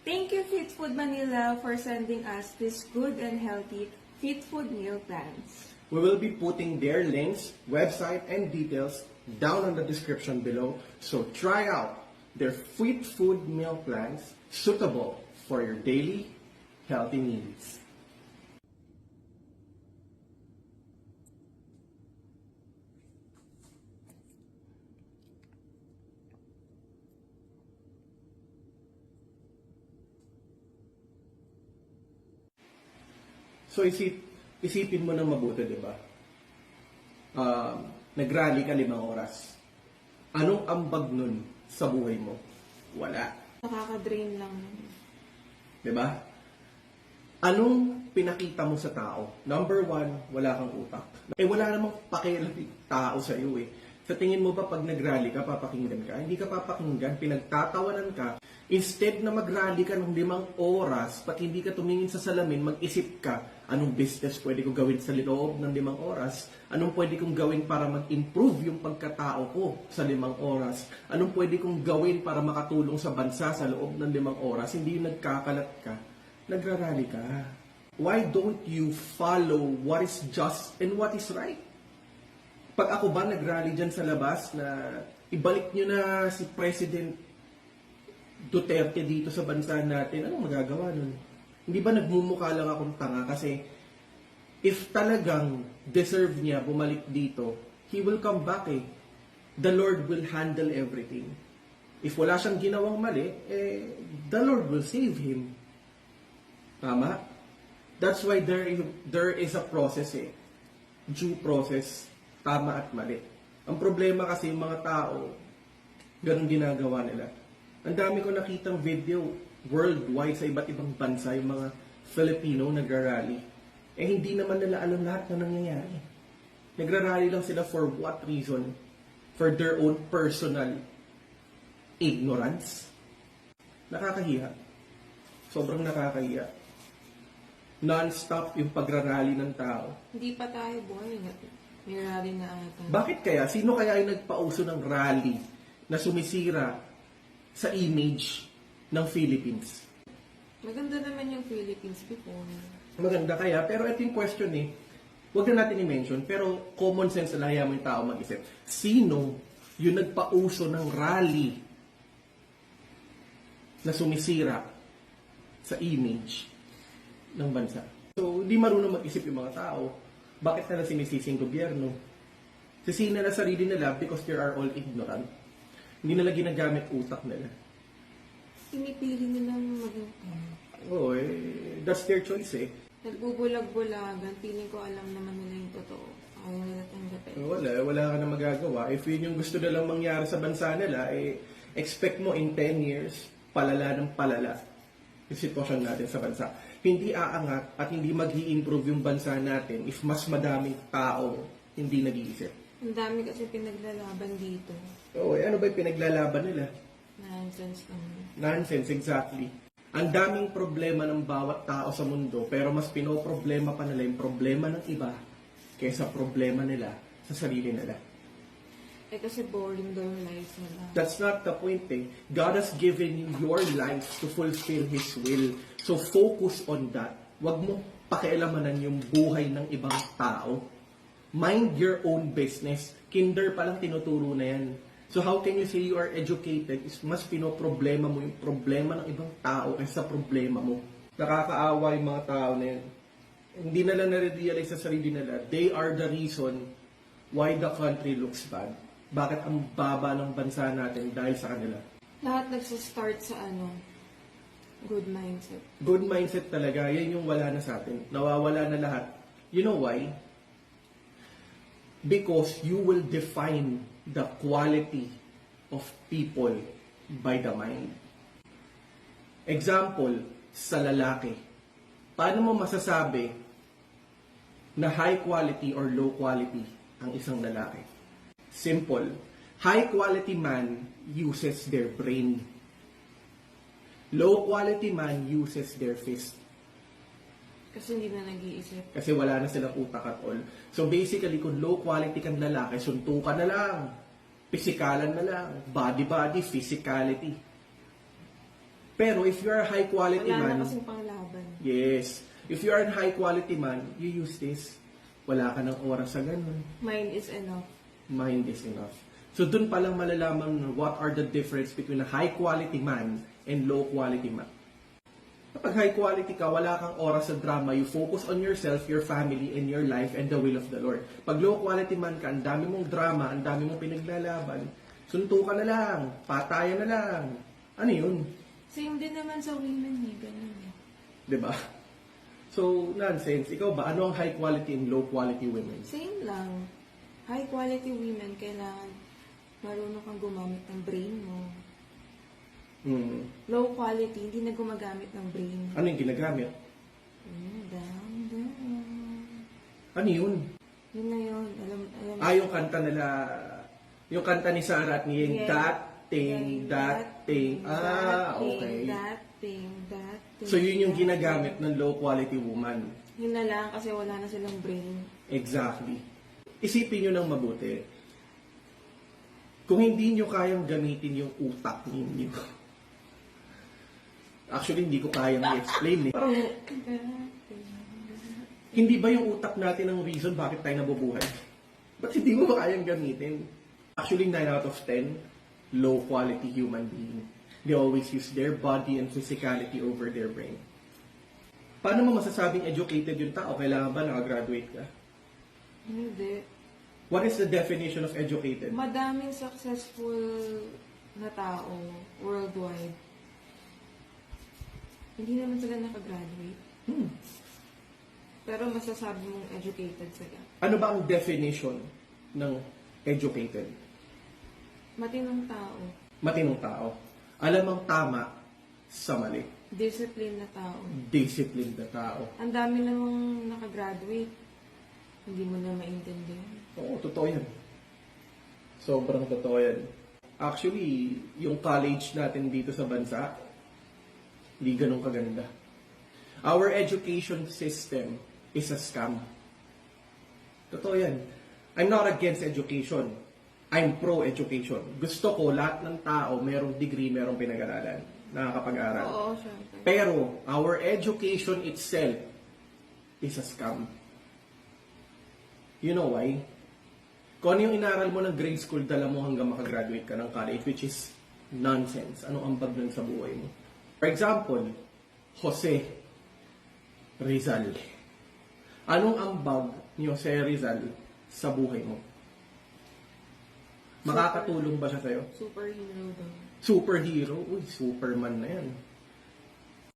Thank you, Fit Food Manila, for sending us this good and healthy Fit Food meal plans. We will be putting their links, website, and details down in the description below. So try out their Fit Food meal plans suitable for your daily healthy needs. So isipin mo ng mabuti, di ba? Nag-rally ka 5 oras. Anong ambag nun sa buhay mo? Wala. Nakaka-drain lang. Di ba? Anong pinakita mo sa tao? Number 1, wala kang utak. Wala namang pakialam yung tao sa iyo eh. Sa tingin mo ba pag nag-rally ka, papakinggan ka? Hindi ka papakinggan, pinagtatawanan ka. Instead na mag-rally ka ng 5 oras, pag hindi ka tumingin sa salamin, mag-isip ka, anong business pwede ko gawin sa loob ng 5 oras? Anong pwede kong gawin para mag-improve yung pagkatao ko sa 5 oras? Anong pwede kong gawin para makatulong sa bansa sa loob ng 5 oras? Hindi yung nagkakalat ka, nagra-rally ka. Why don't you follow what is just and what is right? Pag ako ba nag-rally dyan sa labas na ibalik nyo na si President Duterte dito sa bansa natin, anong magagawa nun? Hindi ba nagmumukha lang akong tanga? Kasi if talagang deserve niya bumalik dito, he will come back eh. The Lord will handle everything. If wala siyang ginawang mali, the Lord will save him. Tama? That's why there is a process eh. Due process. Tama at mali. Ang problema kasi yung mga tao, ganun ginagawa nila. Ang dami ko nakitang video worldwide sa iba't ibang bansa, yung mga Filipino nagra-rally. Hindi naman nila alam lahat na nangyayari. Nagra-rally lang sila for what reason? For their own personal ignorance. Nakakahiya. Sobrang nakakahiya. Non-stop yung pagra-rally ng tao. Hindi pa tayo buhay. May rally na ata. Bakit kaya? Sino kaya yung nagpauso ng rally na sumisira sa image ng Philippines? Maganda naman yung Philippines before. Maganda kaya, pero ito yung question eh. Huwag na natin i-mention, pero common sense na lang mo yung tao mag-isip. Sino yung nagpauso ng rally na sumisira sa image ng bansa? So, di marunong mag-isip yung mga tao. Bakit nila sinisisi yung gobyerno? Sisihin nila sarili nila because they are all ignorant. Hindi nila ginagamit utak nila. Pinipili nilang maging Oo, that's their choice eh. nagbubulag-bulagan. Feeling ko alam naman nila yung totoo. Ayaw nila tanggapin. Wala ka na magagawa. If yun yung gusto nilang mangyari sa bansa nila, expect mo in 10 years, palala ng palala yung sitwasyon natin sa bansa. Hindi aangat at hindi mag-i-improve yung bansa natin if mas madaming tao hindi nag-iisip. Ang dami kasi pinaglalaban dito. Oo, ano ba yung pinaglalaban nila? Nonsense lang. Nonsense, exactly. Ang daming problema ng bawat tao sa mundo, pero mas pinoproblema pa nila yung problema ng iba kaysa problema nila sa sarili nila. Kasi boring daw yung life nila. That's not the point eh. God has given you your life to fulfill His will. So focus on that. Huwag mo pakialamanan yung buhay ng ibang tao. Mind your own business. Kinder pa lang tinuturo na yan. So how can you say you are educated is mas pinoproblema mo yung problema ng ibang tao kaysa problema mo. Nakakaawa yung mga tao na yan. Hindi nila nare-realize sa sarili nila. They are the reason why the country looks bad. Bakit ang baba ng bansa natin dahil sa kanila? Lahat nagsistart sa good mindset. Good mindset talaga. Yan yung wala na sa atin. Nawawala na lahat. You know why? Because you will define the quality of people by the mind. Example, sa lalaki. Paano mo masasabi na high quality or low quality ang isang lalaki? Simple. High quality man uses their brain. Low quality man uses their fist. Kasi hindi na nag-iisip. Kasi wala na silang utak at all. So basically, kung low quality kang lalaki, suntukan na lang. Pisikalan na lang. Body-body, physicality. Pero if you're a high quality Wala man, na kasing panglaban. yes. If you are a high quality man, you use this. Wala ka ng oras sa ganun. Mine is enough. Mind is enough. So dun pa lang malalaman what are the difference between a high quality man and low quality man. Kapag high quality ka, wala kang oras sa drama, you focus on yourself, your family, and your life, and the will of the Lord. Pag low quality man ka, ang dami mong drama, ang dami mong pinaglalaban, suntukan na lang, patayan na lang. Ano yun? Same din naman sa women eh, ganun eh. Diba? So, nonsense. Ikaw ba, ano ang high quality and low quality women? Same lang. High quality women, kailangan marunong kang gumamit ng brain mo. Hmm. Low quality, hindi na gumagamit ng brain. Ano yung ginagamit? Down, down. Ano yun? Yun na yun. Alam. Yung kanta nila, yung kanta ni Sarah at ni Yeng, that thing. Okay. That thing. So yun yung ginagamit ng low quality woman. Yun na lang kasi wala na silang brain. Exactly. Isipin nyo ng mabuti. Kung hindi nyo kayang gamitin yung utak ninyo, actually hindi ko kayang i-explain eh. Parang, hindi ba yung utak natin ang reason bakit tayo nabubuhay? Ba't hindi mo ba kayang gamitin? Actually, 9 out of 10, low quality human being. They always use their body and physicality over their brain. Paano mo masasabing educated yung tao? Kailangan ba nakagraduate ka? Hindi. What is the definition of educated? Madaming successful na tao worldwide. Hindi naman sila nakagraduate. Pero masasabi mong educated sila. Ano ba ang definition ng educated? Matinong tao. Matinong tao. Alam ang tama sa mali. Discipline na tao. Disciplined na tao. Ang dami namang nakagraduate. Hindi mo na maintindihan. Oo, totoo yan. Sobrang totoo yan. Actually, yung college natin dito sa bansa, hindi ganun kaganda. Our education system is a scam. Totoo yan. I'm not against education. I'm pro-education. Gusto ko lahat ng tao merong degree, merong pinag-aralan, nakakapag-aral. Oo, syempre. Pero our education itself is a scam. You know why? Kung ano yung inaral mo ng grade school, dala mo hanggang makagraduate ka ng college, which is nonsense. Anong ambag nun sa buhay mo? For example, Jose Rizal. Anong ambag ni Jose Rizal sa buhay mo? Makakatulong ba siya sa'yo? Superhero daw. Superhero? Uy, Superman na yan.